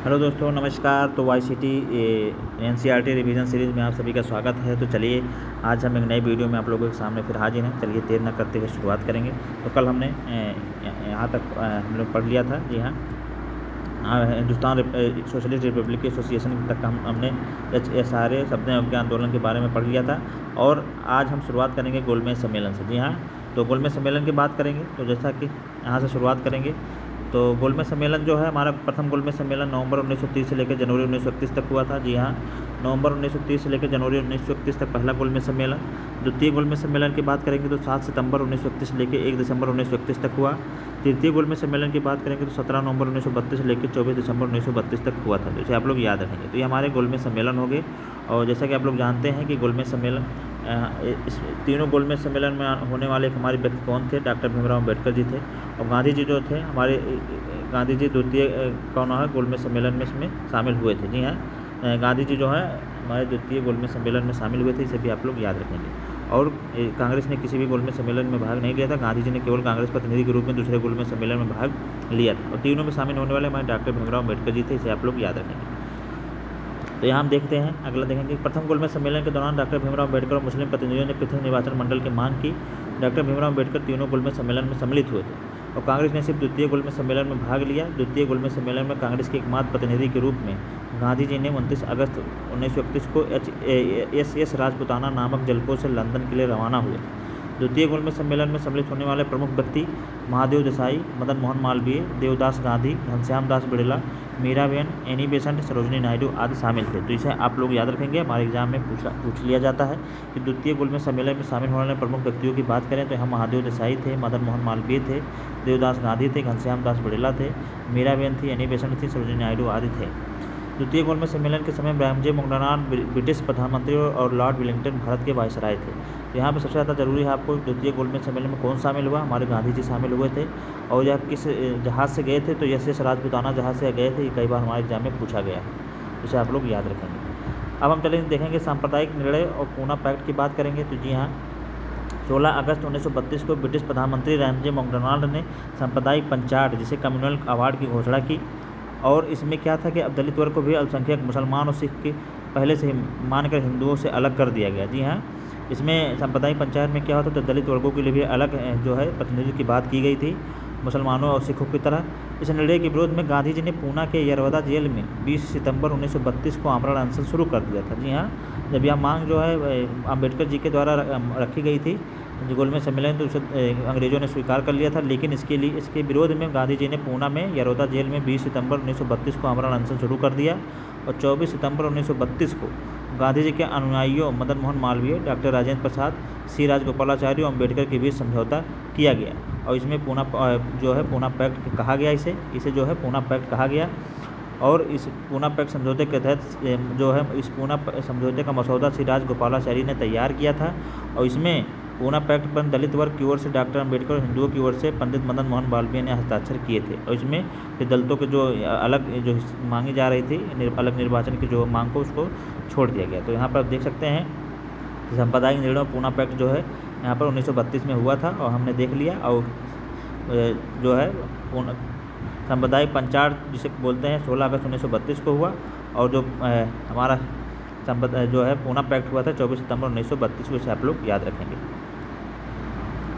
Hello दोस्तों, नमस्कार। तो वाईसीटी एनसीईआरटी रिवीजन सीरीज़ में आप सभी का स्वागत है। तो चलिए आज हम एक नई वीडियो में आप लोगों के सामने फिर हाजिर हैं। चलिए देर न करते हुए शुरुआत करेंगे। तो कल हमने यहाँ तक हम लोग पढ़ लिया था। जी हाँ, हिंदुस्तान सोशलिस्ट रिपब्लिक एसोसिएशन तक हमने सारे शब्द के आंदोलन के बारे में पढ़ लिया था। और आज हम शुरुआत करेंगे गोलमेज सम्मेलन से। जी हाँ, तो गोलमेज सम्मेलन की बात करेंगे। तो जैसा कि यहाँ से शुरुआत करेंगे, तो गोलमेज सम्मेलन जो है, हमारा प्रथम गोलमेज सम्मेलन नवंबर 1930 से लेकर जनवरी 1931 तक हुआ था। जी हाँ, नवंबर 1930 से लेकर जनवरी 1931 तक पहला गोलमेज सम्मेलन। द्वितीय गोलमेज सम्मेलन की बात करेंगे तो 7 सितंबर 1931 से लेकर 1 दिसंबर 1931 तक हुआ। तृतीय गोलमेज सम्मेलन की बात करेंगे तो 17 नवंबर 1932 से लेकर 24 दिसंबर 1932 तक हुआ था। जैसे आप लोग याद रखेंगे। तो ये हमारे गोलमेज सम्मेलन हो गए। और जैसा कि आप लोग जानते हैं कि गोलमेज सम्मेलन, इस तीनों गोलमेज सम्मेलन में होने वाले एक हमारे व्यक्ति कौन थे? डॉक्टर भीमराव अम्बेडकर जी थे। और गांधी जी जो थे हमारे, गांधी जी द्वितीय कौन है गोलमेज सम्मेलन में इसमें शामिल हुए थे। जी हाँ, गांधी जी जो है हमारे द्वितीय गोलमेज सम्मेलन में शामिल हुए थे। इसे भी आप लोग याद रखेंगे। और कांग्रेस ने किसी भी गोलमेज सम्मेलन में भाग नहीं लिया था। गांधी जी ने केवल कांग्रेस प्रतिनिधि के रूप में दूसरे गोलमेज सम्मेलन में भाग लिया था। और तीनों में शामिल होने वाले हमारे डॉक्टर भीमराव अम्बेडकर जी थे। इसे आप लोग याद रखेंगे। तो यहाँ हम देखते हैं, अगला देखेंगे। प्रथम गोलमेज सम्मेलन के दौरान डॉक्टर भीमराव अम्बेडकर और मुस्लिम प्रतिनिधियों ने पृथक निर्वाचन मंडल की मांग की। डॉक्टर भीमराव अम्बेडकर तीनों गोलमेज सम्मेलन में सम्मिलित हुए थे और कांग्रेस ने सिर्फ द्वितीय गोलमेज सम्मेलन में भाग लिया। द्वितीय गोलमेज सम्मेलन में कांग्रेस के एकमात्र प्रतिनिधि के रूप में गांधी जी ने 29 अगस्त 1931 को एस राजपुताना नामक जलपोत से लंदन के लिए रवाना हुए। द्वितीय गोलमेज सम्मेलन में सम्मिलित होने वाले प्रमुख व्यक्ति महादेव देसाई, मदन मोहन मालवीय, देवदास गांधी, घनश्याम दास बिड़ला, मीराबेन, एनी बेसेंट, सरोजिनी नायडू आदि शामिल थे। तो इसे आप लोग याद रखेंगे। हमारे एग्जाम में पूछ लिया जाता है कि द्वितीय गोलमेज सम्मेलन में शामिल होने वाले प्रमुख व्यक्तियों की बात करें तो यहाँ महादेव देसाई थे, मदन मोहन मालवीय थे, देवदास गांधी थे, घनश्याम दास बिड़ला थे, मीराबेन थी, एनी बेसेंट थी, सरोजिनी नायडू आदि थे। द्वितीय गोलमेज सम्मेलन के समय ब्रह्मजे मैकडॉनल्ड ब्रिटिश प्रधानमंत्री और लॉर्ड वेलिंगटन भारत के वायसराय थे। तो यहाँ पर सबसे ज़्यादा जरूरी है आपको द्वितीय गोलमेज सम्मेलन में कौन शामिल हुआ? हमारे गांधी जी शामिल हुए थे। और यह किस जहाज़ से गए थे? तो एस राजपुताना जहाज़ से गए थे। ये कई बार हमारे एग्जाम में पूछा गया है, इसे आप लोग याद रखेंगे। अब हम चलेंगे देखेंगे सांप्रदायिक निर्णय और पूना पैक्ट की बात करेंगे। तो जी हाँ, 16 अगस्त 1932 को ब्रिटिश प्रधानमंत्री ब्रह्मजे मैकडॉनल्ड ने सांप्रदायिक पंचायत जिसे कम्युनल अवार्ड की घोषणा की। और इसमें क्या था कि अब दलित वर्ग को भी अल्पसंख्यक मुसलमान और सिख के पहले से ही मानकर हिंदुओं से अलग कर दिया गया। जी हाँ, इसमें सांप्रदायिक पंचायत में क्या होता तो दलित वर्गों के लिए भी अलग जो है प्रतिनिधित्व की बात की गई थी, मुसलमानों और सिखों की तरह। इस निर्णय के विरोध में गांधी जी ने पूना के यरवदा जेल में 20 सितंबर 1932 को आमरण अनशन शुरू कर दिया था। जी हाँ, जब यह मांग जो है अम्बेडकर जी के द्वारा रखी गई थी गोलमेज सम्मेलन, तो उसे अंग्रेज़ों ने स्वीकार कर लिया था। लेकिन इसके विरोध में गांधी जी ने पूना में यरवदा जेल में 20 सितंबर 1932 को आमरण अनशन शुरू कर दिया। और 24 सितंबर 1932 को गांधी जी के अनुयायियों मदन मोहन मालवीय, डॉक्टर राजेंद्र प्रसाद, सी राजगोपालाचारी और अम्बेडकर के बीच समझौता किया गया। और इसमें पूना जो है पूना पैक्ट कहा गया। इसे जो है पूना पैक्ट कहा गया। और इस पूना पैक्ट समझौते के तहत जो है इस पूना समझौते का मसौदा सी राजगोपालाचारी ने तैयार किया था। और इसमें पूना पैक्ट पर दलित वर्ग की ओर से डॉक्टर अम्बेडकर और हिंदुओं की ओर से पंडित मदन मोहन मालवीय ने हस्ताक्षर किए थे। और इसमें फिर दलितों के जो अलग जो मांगी जा रही थी अलग निर्वाचन की जो मांग को उसको छोड़ दिया गया। तो यहाँ पर आप देख सकते हैं सांप्रदायिक निर्णय पूना पैक्ट जो है यहाँ पर 1932 में हुआ था और हमने देख लिया। और जो है सांप्रदायिक पंचायत जिसे बोलते हैं 16 अगस्त 1932 को हुआ। और जो हमारा जो है पूना पैक्ट हुआ था 24 सितंबर 1932 को। इसे आप लोग याद रखेंगे।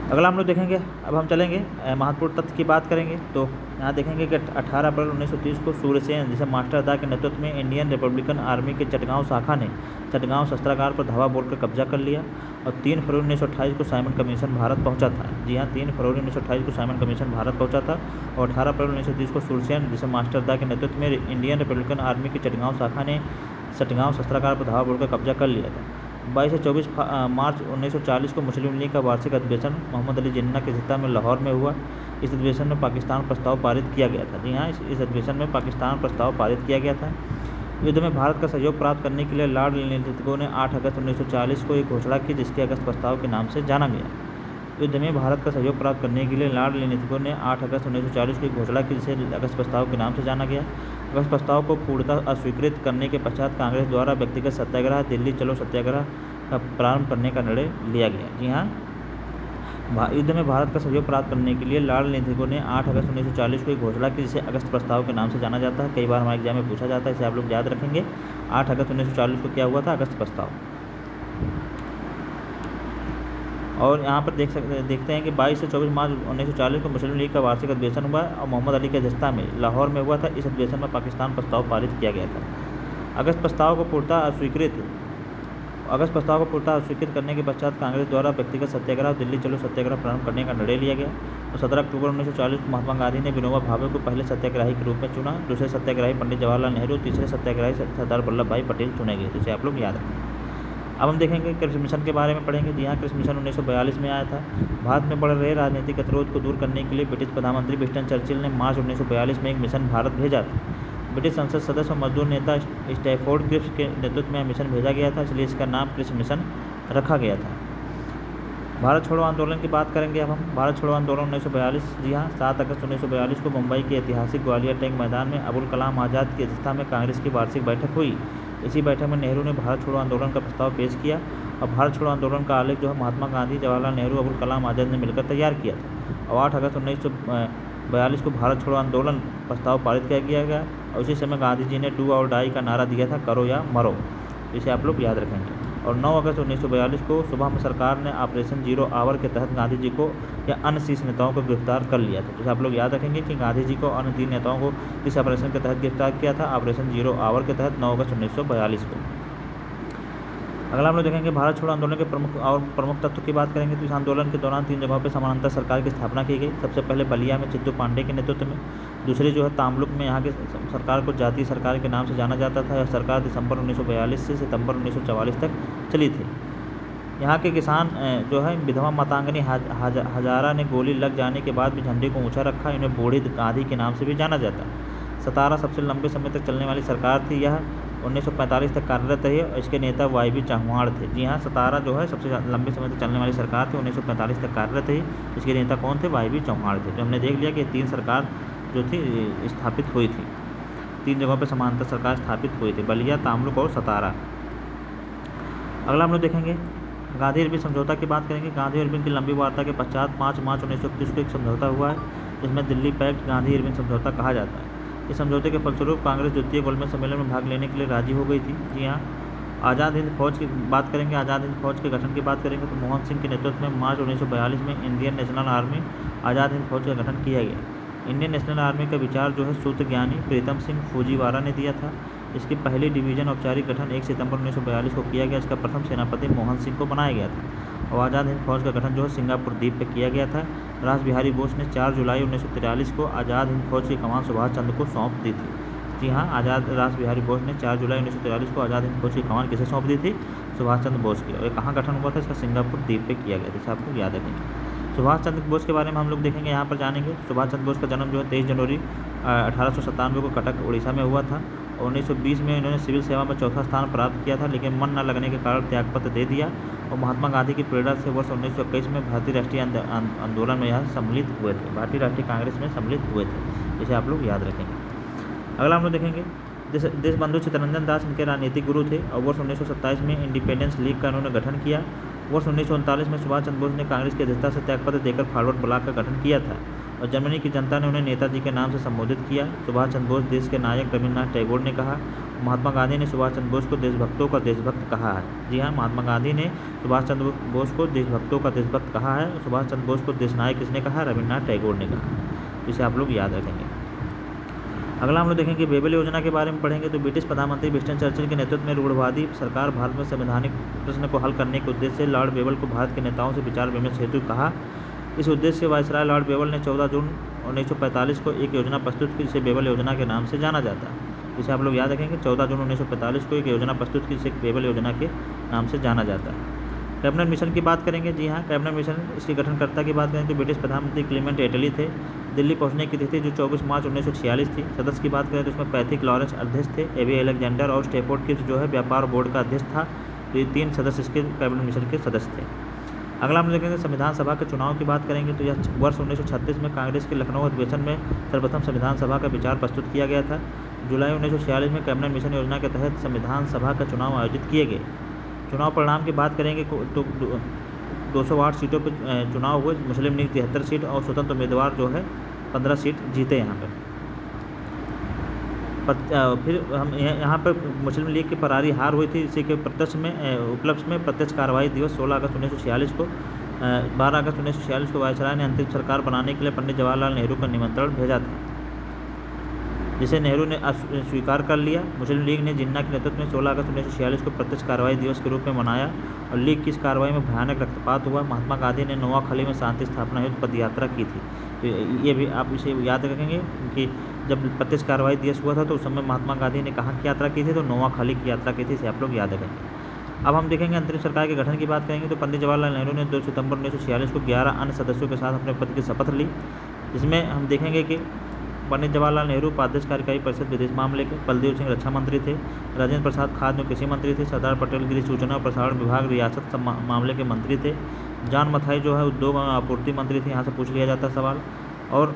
अगला हम लोग देखेंगे, अब हम चलेंगे महत्वपूर्ण तथ्य की बात करेंगे। तो यहाँ देखेंगे कि 18 अप्रैल 1930 को सूर्यसेन जिसे मास्टर दा के नेतृत्व में इंडियन रिपब्लिकन आर्मी के चटगांव शाखा ने चटगांव शस्त्रागार पर धावा बोलकर कब्जा कर लिया। और 3 फरवरी 1928 को साइमन कमीशन भारत पहुंचा था। जी हाँ, 3 फरवरी 1928 को साइमन कमीशन भारत पहुंचा था। और 18 अप्रैल 1930 को सूर्यसेन जिसे मास्टर दा के नेतृत्व में इंडियन रिपब्लिकन आर्मी के चटगांव शाखा ने चटगांव शस्त्रागार पर धावा बोलकर कब्जा कर लिया था। 22 से 24 मार्च 1940 को मुस्लिम लीग का वार्षिक अधिवेशन मोहम्मद अली जिन्ना की अध्यक्षता में लाहौर में हुआ। इस अधिवेशन में पाकिस्तान प्रस्ताव पारित किया गया था। जी हाँ, इस अधिवेशन में पाकिस्तान प्रस्ताव पारित किया गया था। युद्ध में भारत का सहयोग प्राप्त करने के लिए लॉर्ड नीतिकों ने 8 अगस्त 1940 को एक घोषणा की जिसके अगस्त प्रस्ताव के नाम से जाना गया। युद्ध में भारत का सहयोग प्राप्त करने के लिए लॉर्ड नीतिकों ने 8 अगस्त 1940 को एक घोषणा की जिसे अगस्त प्रस्ताव के नाम से जाना गया। अगस्त प्रस्ताव को पूर्णतः अस्वीकृत करने के पश्चात कांग्रेस द्वारा व्यक्तिगत सत्याग्रह दिल्ली चलो सत्याग्रह का प्रारंभ करने का निर्णय लिया गया। जी हाँ, युद्ध में भारत का सहयोग प्राप्त करने के लिए लॉर्ड लिंथगो ने 8 अगस्त 1940 को एक घोषणा की, जिसे अगस्त प्रस्ताव के नाम से जाना जाता है। कई बार हमारे एग्जाम में पूछा जाता है, इसे आप लोग याद रखेंगे। 8 अगस्त 1940 को क्या हुआ था? अगस्त प्रस्ताव। और यहाँ पर देखते हैं कि 22 से 24 मार्च 1940 को मुस्लिम लीग का वार्षिक अधिवेशन हुआ और मोहम्मद अली की अध्यक्षता में लाहौर में हुआ था। इस अधिवेशन में पाकिस्तान प्रस्ताव पारित किया गया था। अगस्त प्रस्ताव को पूर्णतः अस्वीकृत करने के पश्चात कांग्रेस द्वारा व्यक्तिगत सत्याग्रह और दिल्ली चलो सत्याग्रह प्रारंभ करने का निर्णय लिया गया। और 17 अक्टूबर 1940 को महात्मा गांधी ने विनोबा भावे को पहले सत्याग्रही के रूप में चुना। दूसरे सत्याग्रही पंडित जवाहरलाल नेहरू, तीसरे सत्याग्रही सरदार वल्लभ भाई पटेल चुने गए। जिसे आप लोग याद रखें। अब हम देखेंगे कृषि मिशन के बारे में पढ़ेंगे। जी हाँ, कृषि मिशन 1942 में आया था। भारत में बढ़ रहे राजनीतिक गतिरोध को दूर करने के लिए ब्रिटिश प्रधानमंत्री विंस्टन चर्चिल ने मार्च 1942 में एक मिशन भारत भेजा था। ब्रिटिश संसद सदस्य और मजदूर नेता स्टैफोर्ड क्रिप्स के नेतृत्व में मिशन भेजा गया था, इसलिए इसका नाम कृषि मिशन रखा गया था। भारत छोड़ो आंदोलन की बात करेंगे अब हम। भारत छोड़ो आंदोलन 1942। जी हाँ, 7 अगस्त 1942 को मुंबई के ऐतिहासिक ग्वालियर टैंक मैदान में अबुल कलाम आज़ाद की अध्यक्षता में कांग्रेस की वार्षिक बैठक हुई। इसी बैठक में नेहरू ने भारत छोड़ो आंदोलन का प्रस्ताव पेश किया और भारत छोड़ो आंदोलन का आलेख जो है महात्मा गांधी, जवाहरलाल नेहरू, अबुल कलाम आज़ाद ने मिलकर तैयार किया था। और 8 अगस्त 1942 को भारत छोड़ो आंदोलन प्रस्ताव पारित किया गया और उसी समय गांधी जी ने डू और डाई का नारा दिया था, करो या मरो। इसे आप लोग याद रखेंगे। और 9 अगस्त 1942 को सुबह में सरकार ने ऑपरेशन जीरो आवर के तहत गांधी जी को या अन्य शीर्ष नेताओं को गिरफ्तार कर लिया था। जैसे आप लोग याद रखेंगे कि गांधी जी को अन्य 3 नेताओं को किस ऑपरेशन के तहत गिरफ्तार किया था? ऑपरेशन जीरो आवर के तहत 9 अगस्त 1942 को। अगला हम लोग देखेंगे भारत छोड़ो आंदोलन के प्रमुख तत्व की बात करेंगे। तो इस आंदोलन के दौरान 3 जगहों पर समानांतर सरकार की स्थापना की गई। सबसे पहले बलिया में चित्तू पांडे के नेतृत्व में, दूसरी जो है तामलुक में यहाँ की सरकार को जातीय सरकार के नाम से जाना जाता था। यह सरकार दिसंबर 1942 से सितंबर 1944 तक चली थी। यहाँ के किसान जो है विधवा मातांगनी हजारा ने गोली लग जाने के बाद भी झंडे को ऊंचा रखा। इन्हें बूढ़ी गांधी के नाम से भी जाना जाता है। सतारा सबसे लंबे समय तक चलने वाली सरकार थी। यह 1945 तक कार्यरत रही और इसके नेता वाई.बी. चौहान थे। जी हाँ, सतारा जो है सबसे लंबे समय तक चलने वाली सरकार थी, 1945 तक कार्यरत रही। इसके नेता कौन थे? वाई.बी. चौहान थे। तो हमने देख लिया कि 3 सरकार जो थी स्थापित हुई थी, 3 जगहों पर समानांतर सरकार स्थापित हुई थी, बलिया, तामलुक और सतारा। अगला हम लोग देखेंगे गांधी इरविन समझौता की बात करेंगे। गांधी इरविन की लंबी वार्ता के पश्चात 5 मार्च 1931 को एक समझौता हुआ है, जिसमें दिल्ली पैक्ट गांधी इरविन समझौता कहा जाता है। इस समझौते के फलस्वरूप कांग्रेस द्वितीय गोलमेज सम्मेलन में भाग लेने के लिए राजी हो गई थी। जी हाँ, आज़ाद हिंद फौज की बात करेंगे। आज़ाद हिंद फौज के गठन की बात करेंगे तो मोहन सिंह के नेतृत्व में मार्च 1942 में Indian national army Azad Hind फौज का गठन किया गया। इंडियन नेशनल आर्मी का विचार जो है सूत्रज्ञानी प्रीतम सिंह फूजीवारा ने दिया था। इसकी पहली डिवीज़न औपचारिक गठन 1 सितंबर 1942 को किया गया। इसका प्रथम सेनापति मोहन सिंह को बनाया गया था। और आज़ाद हिंद फौज का गठन जो है सिंगापुर द्वीप पर किया गया था। रास बिहारी बोस ने 4 जुलाई 1943 को आज़ाद हिंद फौज की कमान सुभाष चंद्र को सौंप दी थी। जी हाँ, रास बिहारी बोस ने 4 जुलाई 1943 को आज़ाद हिंद फौज की कमान किसे सौंप दी थी? सुभाष चंद्र बोस की। और ये कहाँ गठन हुआ था? इसका सिंगापुर द्वीप पे किया गया था। इसे आपको याद रखेंगे। सुभाष चंद्र बोस के बारे में हम लोग देखेंगे, यहाँ पर जानेंगे। सुभाष चंद्र बोस का जन्म जो है 23 जनवरी 1897 को कटक उड़ीसा में हुआ था। और 1920 में इन्होंने सिविल सेवा में 4था स्थान प्राप्त किया था, लेकिन मन न लगने के कारण त्यागपत्र दे दिया और महात्मा गांधी की प्रेरणा से वर्ष 1921 में भारतीय राष्ट्रीय आंदोलन में यहाँ सम्मिलित हुए थे, भारतीय राष्ट्रीय कांग्रेस में सम्मिलित हुए थे। इसे आप लोग याद रखेंगे। अगला हम लोग देखेंगे देशबंधु चित्तरंजन दास इनके राजनीतिक गुरु थे और वर्ष 1927 में इंडिपेंडेंस लीग का इन्होंने गठन किया। वर्ष 1939 में सुभाष चंद्र बोस ने कांग्रेस की अध्यक्षता से त्यागपत्र देकर फॉरवर्ड ब्लॉक का गठन किया था और जर्मनी की जनता ने उन्हें नेताजी के नाम से संबोधित किया। सुभाष चंद्र बोस देश के नायक रविन्द्रनाथ टैगोर ने कहा। महात्मा गांधी ने सुभाष चंद्र बोस को देशभक्तों का देशभक्त कहा है। जी हाँ, महात्मा गांधी ने सुभाष चंद्र बोस को देशभक्तों का देशभक्त कहा है। सुभाष चंद्र बोस को देश नायक किसने कहा? रविन्द्रनाथ टैगोर ने कहा। इसे आप लोग याद रखेंगे। अगला हम लोग देखेंगे बेबल योजना के बारे में पढ़ेंगे। तो ब्रिटिश प्रधानमंत्री विंस्टन चर्चिल के नेतृत्व में रूढ़वादी सरकार भारत में संवैधानिक प्रश्न को हल करने के उद्देश्य से लॉर्ड बेबल को भारत के नेताओं से विचार विमर्श हेतु कहा। इस उद्देश्य से वायसराय लॉर्ड बेबल ने 14 जून 1945 को एक योजना प्रस्तुत की, जिसे बेबल योजना के नाम से जाना जाता है। इसे आप लोग याद रखेंगे। 14 जून 1945 को एक योजना प्रस्तुत की, जिसे बेबल योजना के नाम से जाना जाता है। कैबिनेट मिशन की बात करेंगे। जी हाँ, कैबिनेट मिशन इसके गठनकर्ता की बात करें तो ब्रिटिश प्रधानमंत्री क्लीमेंट एटली थे। दिल्ली पहुंचने की तिथि जो 24 मार्च 1946 थी। सदस्य की बात करें तो उसमें पैथिक लॉरेंस अध्यक्ष थे, एबी अलेक्जेंडर और स्टैफोर्ड क्रिप्स जो है व्यापार बोर्ड का अध्यक्ष था। तो ये 3 सदस्य इसके कैबिनेट मिशन के सदस्य थे। अगला हम देखेंगे संविधान सभा के चुनाव की बात करेंगे। तो यह वर्ष 1936 में कांग्रेस के लखनऊ अधिवेशन में सर्वप्रथम संविधान सभा का विचार प्रस्तुत किया गया था। जुलाई 1946 में कैबिनेट मिशन योजना के तहत संविधान सभा का चुनाव आयोजित किए गए। चुनाव परिणाम की बात करेंगे तो 208 सीटों पर चुनाव हुए। मुस्लिम लीग 73 सीट और स्वतंत्र उम्मीदवार जो है 15 सीट जीते यहाँ पर। फिर हम यहाँ पर मुस्लिम लीग की परारी हार हुई थी। इसी के उपलक्ष्य में प्रत्यक्ष कार्रवाई दिवस 16 अगस्त 1946 को 12 अगस्त 1946 को वायसराय ने अंतिम सरकार बनाने के लिए पंडित जवाहरलाल नेहरू को निमंत्रण भेजा था, जिसे नेहरू ने स्वीकार कर लिया। मुस्लिम लीग ने जिन्ना के नेतृत्व में 16 अगस्त 1946 को प्रत्यक्ष कार्रवाई दिवस के रूप में मनाया और लीग की इस कार्रवाई में भयानक रक्तपात हुआ। महात्मा गांधी ने नोआखाली में शांति स्थापना हेतु पद यात्रा की थी। तो ये भी आप इसे याद रखेंगे कि जब प्रत्यक्ष कार्रवाई दिवस हुआ था तो उस समय महात्मा गांधी ने कहाँ की यात्रा की थी, तो नोआखाली की यात्रा की थी। इसे आप लोग याद रखेंगे। अब हम देखेंगे अंतरिम सरकार के गठन की बात करेंगे तो पंडित जवाहरलाल नेहरू ने 2 सितंबर 1946 को 11 अन्य सदस्यों के साथ अपने पद की शपथ ली, जिसमें हम देखेंगे कि पंडित जवाहरलाल नेहरू उपाध्यक्ष कार्यकारी परिषद विदेश मामले के, बलदेव सिंह रक्षा मंत्री थे, राजेंद्र प्रसाद खाद्य और कृषि मंत्री थे, सरदार पटेल गृह सूचना और प्रसारण विभाग रियासत मामले के मंत्री थे, जॉन मथाई जो है उद्योग और आपूर्ति मंत्री थे, यहाँ से पूछ लिया जाता है सवाल, और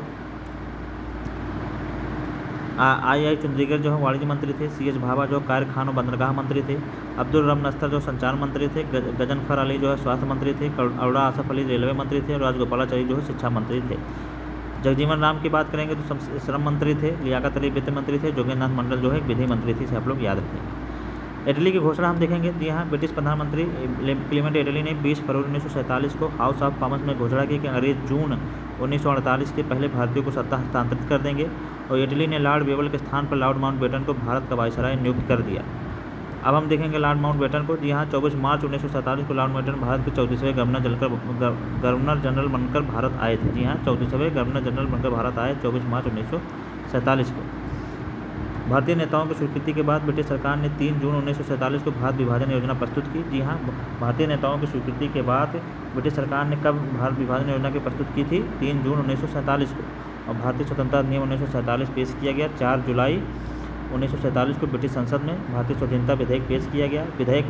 आई चंद्रीगढ़ जो है वाणिज्य मंत्री थे, CH भाभा जो कारखानों बंदरगाह मंत्री थे, अब्दुल रब नस्तर जो संचार मंत्री थे, गजनफर अली जो है स्वास्थ्य मंत्री थे, अरोड़ा आसफ अली रेलवे मंत्री थे और राजगोपालाचारी जो है शिक्षा मंत्री थे। जगजीवन राम की बात करेंगे तो श्रम मंत्री थे, लियाकत अली वित्त मंत्री थे, जोगेंद्रनाथ मंडल जो है विधि मंत्री थे। इसे आप लोग याद रखेंगे। इटली की घोषणा हम देखेंगे। जी हाँ, ब्रिटिश प्रधानमंत्री क्लीमेंट इटली ने 20 फरवरी 1947 को हाउस ऑफ कॉमन्स में घोषणा की कि अंग्रेज जून 1948 के पहले भारतीयों को सत्ता हस्तांतरित कर देंगे और इटली ने लॉर्ड वेवल के स्थान पर लॉर्ड माउंटबेटन को भारत का वायसराय नियुक्त कर दिया। अब हम देखेंगे लॉर्ड माउंटबेटन को। जी हाँ, 24 मार्च 1947 को लॉर्ड माउंटबेटन भारत के 34वें गवर्नर जनरल बनकर भारत आए थे। जी हाँ, 34वें गवर्नर जनरल बनकर भारत आए 24 मार्च 1947 को। भारतीय नेताओं की स्वीकृति के बाद ब्रिटिश सरकार ने 3 जून 1947 को भारत विभाजन योजना प्रस्तुत की। जी हाँ, भारतीय नेताओं की स्वीकृति के बाद ब्रिटिश सरकार ने कब भारत विभाजन योजना की प्रस्तुत की थी? 3 जून 1947 को। और भारतीय स्वतंत्रता अधिनियम 1947 पेश किया गया। 4 जुलाई 1947 को ब्रिटिश संसद में भारतीय स्वतंत्रता विधेयक पेश किया गया। विधेयक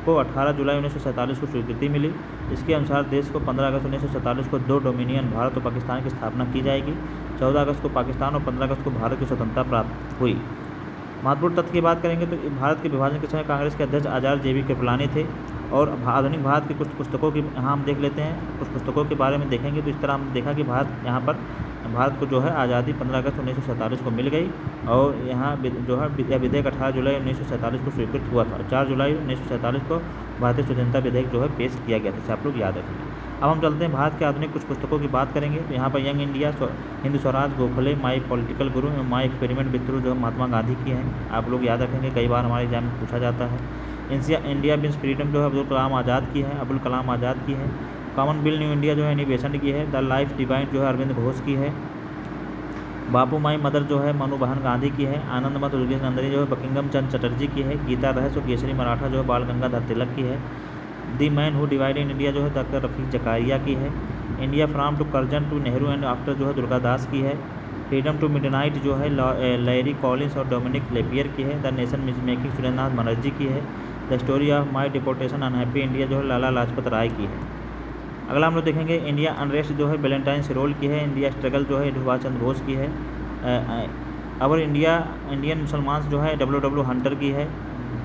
को 18 जुलाई 1947 को स्वीकृति मिली। इसके अनुसार देश को 15 अगस्त 1947 को 2 डोमिनियन भारत और पाकिस्तान की स्थापना की जाएगी। 14 अगस्त को पाकिस्तान और 15 अगस्त को भारत की स्वतंत्रता प्राप्त हुई। महत्वपूर्ण तथ्य की बात करेंगे तो भारत के विभाजन के समय कांग्रेस के अध्यक्ष आचार्य JB कृपलानी थे। और आधुनिक भारत की कुछ पुस्तकों की यहाँ हम देख लेते हैं, कुछ पुस्तकों के बारे में देखेंगे तो इस तरह हम देखा कि भारत को जो है आज़ादी 15 अगस्त 1947 को मिल गई और यहाँ जो है विधेयक 18 जुलाई 1947 को स्वीकृत हुआ था। 4 जुलाई 1947 को भारतीय स्वतंत्रता विधेयक जो है पेश किया गया था। आप लोग याद रखेंगे। अब हम चलते हैं भारत के आधुनिक कुछ पुस्तकों की बात करेंगे तो यहाँ पर young India, Hindu Swaraj, Gokhale, my political Guru, my experiment with truth जो महात्मा गांधी की हैं। आप लोग याद रखेंगे, कई बार हमारे एग्जाम में पूछा जाता है। इंडिया बिन्स फ्रीडम जो है अब्दुल कलाम आज़ाद की है। कॉमन बिल न्यू इंडिया जो है एनी बेसेंट की है। द लाइफ डिवाइन जो है अरविंद घोष की है। बापू माई मदर जो है मनु बहन गांधी की है। आनंद मत दुर्गेश नंदनी जो है बकिंगम चंद चटर्जी की है। गीता रहस्य और केसरी मराठा जो है बाल गंगाधर तिलक की है। The man who divided India जो है डॉक्टर रफीक जकारिया की है। India from to Curzon to Nehru and after जो है दुर्गादास की है। फ्रीडम टू मिडनाइट जो है लैरी कॉलिंस और डोमिनिक लेपियर की है। The nation is making Surendranath Banerjee की है। The story of my deportation unhappy India जो है लाला लाजपत राय की है। अगला हम लोग देखेंगे इंडिया अनरेस्ट जो है वैलेंटाइन सिरोल की है। इंडिया स्ट्रगल जो है सुभाष चंद्र बोस की है। अवर इंडियन मुसलमान जो है W हंटर की है।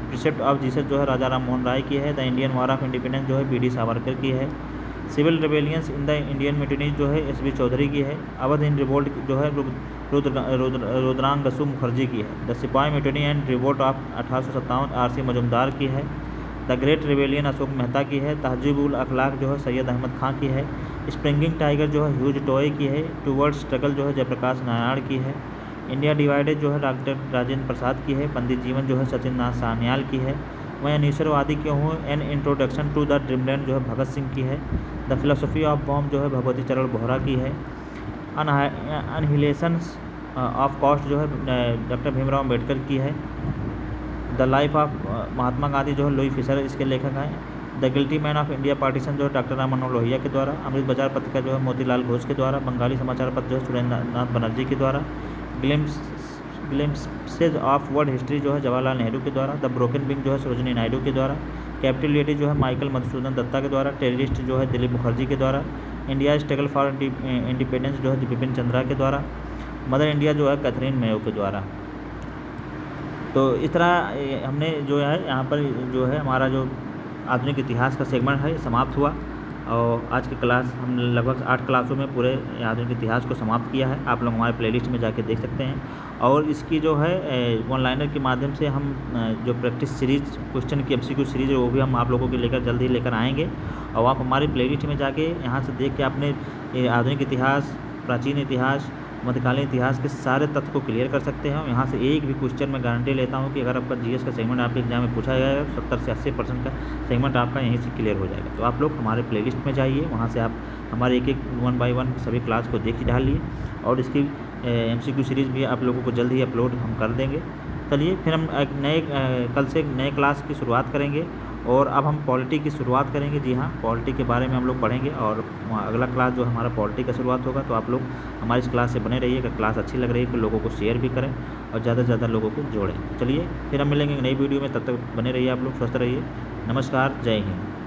प्रिसेप्ट ऑफ जीसस जो है राजा राम मोहन राय की है। The Indian war of independence जो है BD सावरकर की है। Civil rebellions in the Indian mutinies जो है SB चौधरी की है। अवध इन रिवोल्ट जो है रुद्रांगसु मुखर्जी की है। The sipahi mutiny and revolt of 1857 RC Majumdar की है। The great rebellion Ashok Mehta की है। तहजीबुल अखलाक जो है सैयद अहमद खां की है। स्प्रिंगिंग टाइगर जो है ह्यूज टॉय की है। टूवर्ड स्ट्रगल जो है जयप्रकाश नारायण की है। इंडिया डिवाइडेड जो है डॉक्टर राजेंद्र प्रसाद की है। पंडित जीवन जो है सचिन नाथ सान्याल की है। मैं अनिश्वरवादी क्यों हूँ an introduction to the dreamland जो है भगत सिंह की है। द फिलोसफी ऑफ बॉम्ब जो है भगवती चरण बोहरा की है। अनहिलेशन ऑफ कॉस्ट जो है डॉक्टर भीमराव अम्बेडकर की है। The life of Mahatma Gandhi जो है लुई फिशर इसके लेखक हैं। The guilty man of India partition जो है डॉक्टर राम मनोहर लोहिया के द्वारा। अमृत बाजार पत्रिका जो है मोतीलाल घोष के द्वारा। बंगाली समाचार पत्र जो है सुरेंद्रनाथ बनर्जी के द्वारा। ग्लिम्पसेज ऑफ वर्ल्ड हिस्ट्री जो है जवाहरलाल नेहरू के द्वारा। द ब्रोकन विंग जो है सरोजिनी नायडू के द्वारा। कैपिटल लेडी जो है माइकल मधुसूदन दत्ता के द्वारा। टेररिस्ट जो है दिलीप मुखर्जी के द्वारा। इंडिया स्ट्रगल फॉर इंडिपेंडेंस जो है बिपिन चंद्रा के द्वारा। मदर इंडिया जो है कैथरीन मेयो के द्वारा। तो इस तरह हमने जो है यहाँ पर जो है हमारा जो आधुनिक इतिहास का सेगमेंट है समाप्त हुआ। और आज की क्लास हम लगभग 8 क्लासों में पूरे आधुनिक इतिहास को समाप्त किया है। आप लोग हमारे प्लेलिस्ट में जाके देख सकते हैं। और इसकी जो है वन लाइनर के माध्यम से हम जो प्रैक्टिस सीरीज क्वेश्चन की MCQ सीरीज है वो भी हम आप लोगों के लेकर जल्द ही लेकर आएंगे। और आप हमारी प्लेलिस्ट में जाके यहाँ से देख के अपने आधुनिक इतिहास, प्राचीन इतिहास, मध्यकालीन इतिहास के सारे तथ्य को क्लियर कर सकते हैं। यहाँ से एक भी क्वेश्चन मैं गारंटी लेता हूँ कि अगर आपका GS का सेगमेंट आपके एग्जाम में पूछा जाएगा 70 से 80% का सेगमेंट आपका यहीं से क्लियर हो जाएगा। तो आप लोग हमारे प्लेलिस्ट में जाइए, वहाँ से आप हमारे एक 1 बाय 1 सभी क्लास को देख डालिए। और इसकी MCQ सीरीज़ भी आप लोगों को जल्द ही अपलोड हम कर देंगे। चलिए फिर हम एक कल से नए क्लास की शुरुआत करेंगे और अब हम पॉलिटी की शुरुआत करेंगे। जी हाँ, पॉलिटी के बारे में हम लोग पढ़ेंगे और अगला क्लास जो हमारा पॉलिटी का शुरुआत होगा। तो आप लोग हमारी इस क्लास से बने रहिए। अगर क्लास अच्छी लग रही है तो लोगों को शेयर भी करें और ज़्यादा से ज़्यादा लोगों को जोड़ें। चलिए फिर हम मिलेंगे नई वीडियो में, तब तक बने रहिए, आप लोग स्वस्थ रहिए। नमस्कार, जय हिंद।